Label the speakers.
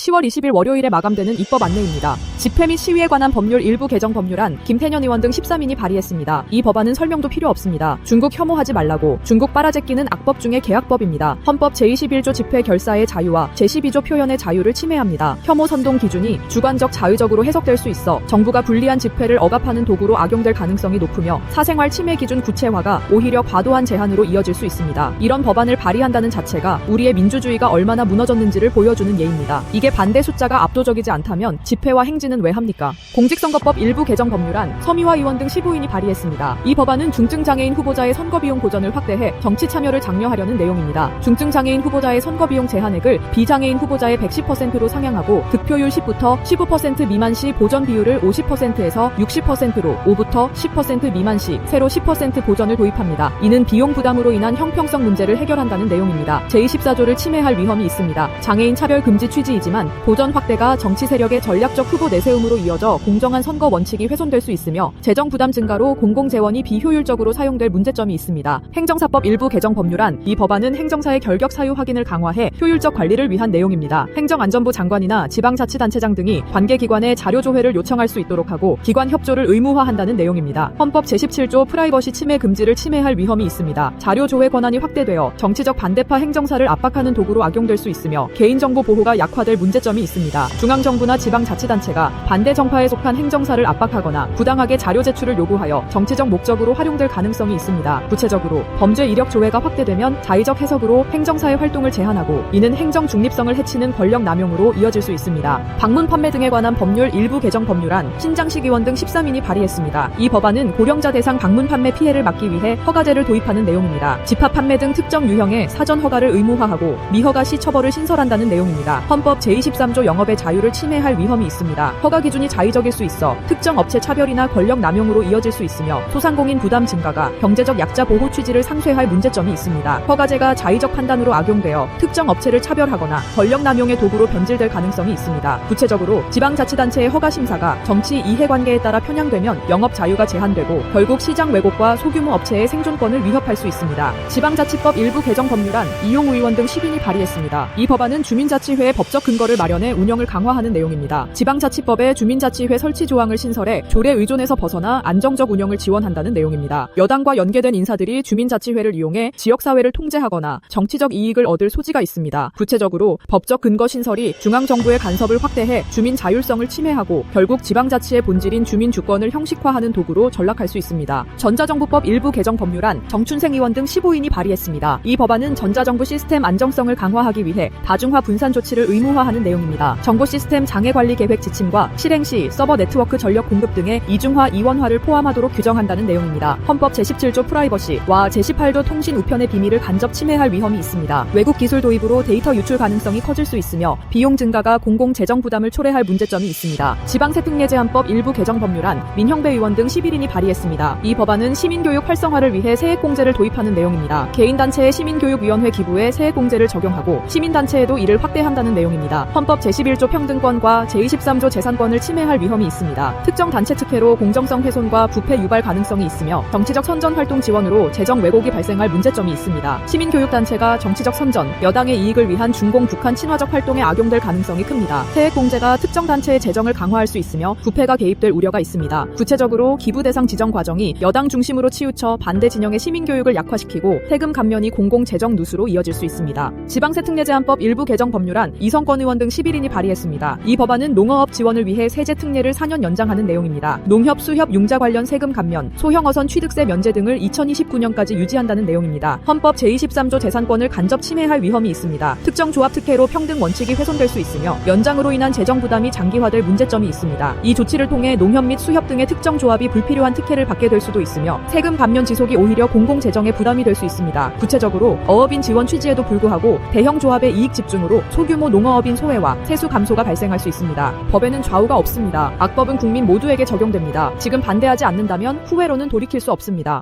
Speaker 1: 10월 20일 월요일에 마감되는 입법 안내입니다. 집회 및 시위에 관한 법률 일부 개정 법률안 김태년 의원 등 13인이 발의했습니다. 이 법안은 설명도 필요 없습니다. 중국 혐오하지 말라고 중국 빨아제끼는 악법 중의 계약법입니다. 헌법 제21조 집회 결사의 자유와 제12조 표현의 자유를 침해합니다. 혐오 선동 기준이 주관적 자의적으로 해석될 수 있어 정부가 불리한 집회를 억압하는 도구로 악용될 가능성이 높으며 사생활 침해 기준 구체화가 오히려 과도한 제한으로 이어질 수 있습니다. 이런 법안을 발의한다는 자체가 우리의 민주주의가 얼마나 무너졌는지를 보여주는 예입니다. 이게 반대 숫자가 압도적이지 않다면 집회와 행진은 왜 합니까? 공직선거법 일부 개정 법률안 서미화 의원 등 15인이 발의했습니다. 이 법안은 중증장애인 후보자의 선거비용 보전을 확대해 정치 참여를 장려하려는 내용입니다. 중증장애인 후보자의 선거비용 제한액을 비장애인 후보자의 110%로 상향하고 득표율 10부터 15% 미만 시 보전 비율을 50%에서 60%로 5부터 10% 미만 시 새로 10% 보전을 도입합니다. 이는 비용 부담으로 인한 형평성 문제를 해결한다는 내용입니다. 제24조를 침해할 위험이 있습니다. 장애인 차별 금지 취지이지만 보전 확대가 정치 세력의 전략적 후보 내세움으로 이어져 공정한 선거 원칙이 훼손될 수 있으며 재정 부담 증가로 공공재원이 비효율적으로 사용될 문제점이 있습니다. 행정사법 일부 개정 법률안 이 법안은 행정사의 결격 사유 확인을 강화해 효율적 관리를 위한 내용입니다. 행정안전부 장관이나 지방자치단체장 등이 관계기관에 자료 조회를 요청할 수 있도록 하고 기관 협조를 의무화한다는 내용입니다. 헌법 제17조 프라이버시 침해 금지를 침해할 위험이 있습니다. 자료 조회 권한이 확대되어 정치적 반대파 행정사를 압박하는 도구로 악용될 수 있으며 개인정보 보호가 약화될 문제점이 있습니다. 중앙정부나 지방자치단체가 반대 정파에 속한 행정사를 압박하거나 부당하게 자료 제출을 요구하여 정치적 목적으로 활용될 가능성이 있습니다. 구체적으로 범죄 이력 조회가 확대되면 자의적 해석으로 행정사의 활동을 제한하고 이는 행정 중립성을 해치는 권력 남용으로 이어질 수 있습니다. 방문 판매 등에 관한 법률 일부 개정 법률안 신장식 의원 등 13인이 발의했습니다. 이 법안은 고령자 대상 방문 판매 피해를 막기 위해 허가제를 도입하는 내용입니다. 집합 판매 등 특정 유형의 사전 허가를 의무화하고 미허가 시 처벌을 신설한다는 내용입니다. 헌법 제23조 영업의 자유를 침해할 위험이 있습니다. 허가 기준이 자의적일 수 있어 특정 업체 차별이나 권력 남용으로 이어질 수 있으며 소상공인 부담 증가가 경제적 약자 보호 취지를 상쇄할 문제점이 있습니다. 허가제가 자의적 판단으로 악용되어 특정 업체를 차별하거나 권력 남용의 도구로 변질될 가능성이 있습니다. 구체적으로 지방자치단체의 허가 심사가 정치 이해관계에 따라 편향되면 영업 자유가 제한되고 결국 시장 왜곡과 소규모 업체의 생존권을 위협할 수 있습니다. 지방자치법 일부 개정 법률안 이용우 의원 등 10인이 발의했습니다. 이 법안은 주민자치회의 법적 근거를 마련해 운영을 강화하는 내용입니다. 지방자치법에 주민자치회 설치 조항을 신설해 조례 의존에서 벗어나 안정적 운영을 지원한다는 내용입니다. 여당과 연계된 인사들이 주민자치회를 이용해 지역사회를 통제하거나 정치적 이익을 얻을 소지가 있습니다. 구체적으로 법적 근거 신설이 중앙정부의 간섭을 확대해 주민 자율성을 침해하고 결국 지방자치의 본질인 주민 주권을 형식화하는 도구로 전락할 수 있습니다. 전자정부법 일부 개정 법률안 정춘생 의원 등 15인이 발의했습니다. 이 법안은 전자정부 시스템 안정성을 강화하기 위해 다중화 분산 조치를 의무화하는 내용입니다. 정보 시스템 장애 관리 계획 지침과 실행 시 서버 네트워크 전력 공급 등의 이중화 이원화를 포함하도록 규정한다는 내용입니다. 헌법 제17조 프라이버시와 제18조 통신 우편의 비밀을 간접 침해할 위험이 있습니다. 외국 기술 도입으로 데이터 유출 가능성이 커질 수 있으며 비용 증가가 공공 재정 부담을 초래할 문제점이 있습니다. 지방세특례 제한법 일부 개정 법률안 민형배 의원 등 11인이 발의했습니다. 이 법안은 시민교육 활성화를 위해 세액공제를 도입하는 내용입니다. 개인단체의 시민교육위원회 기부에 세액공제를 적용하고 시민단체에도 이를 확대한다는 내용입니다. 헌법 제11조 평등권과 제23조 재산권을 침해할 위험이 있습니다. 특정 단체 특혜로 공정성 훼손과 부패 유발 가능성이 있으며 정치적 선전 활동 지원으로 재정 왜곡이 발생할 문제점이 있습니다. 시민교육단체가 정치적 선전, 여당의 이익을 위한 중공 북한 친화적 활동에 악용될 가능성이 큽니다. 세액공제가 특정 단체의 재정을 강화할 수 있으며 부패가 개입될 우려가 있습니다. 구체적으로 기부 대상 지정 과정이 여당 중심으로 치우쳐 반대 진영의 시민교육을 약화시키고 세금 감면이 공공 재정 누수로 이어질 수 있습니다. 지방세특례 제한법 일부 개정 법률안 이성권 의원 등 11인이 발의했습니다. 이 법안은 농어업 지원을 위해 세제 특례를 4년 연장하는 내용입니다. 농협, 수협, 융자 관련 세금 감면, 소형어선 취득세 면제 등을 2029년까지 유지한다는 내용입니다. 헌법 제23조 재산권을 간접 침해할 위험이 있습니다. 특정 조합 특혜로 평등 원칙이 훼손될 수 있으며 연장으로 인한 재정 부담이 장기화될 문제점이 있습니다. 이 조치를 통해 농협 및 수협 등의 특정 조합이 불필요한 특혜를 받게 될 수도 있으며 세금 감면 지속이 오히려 공공 재정에 부담이 될 수 있습니다. 구체적으로 어업인 지원 취지에도 불구하고 대형 조합의 이익 집중으로 소규모 농어업인 소외와 세수 감소가 발생할 수 있습니다. 법에는 좌우가 없습니다. 악법은 국민 모두에게 적용됩니다. 지금 반대하지 않는다면 후회로는 돌이킬 수 없습니다.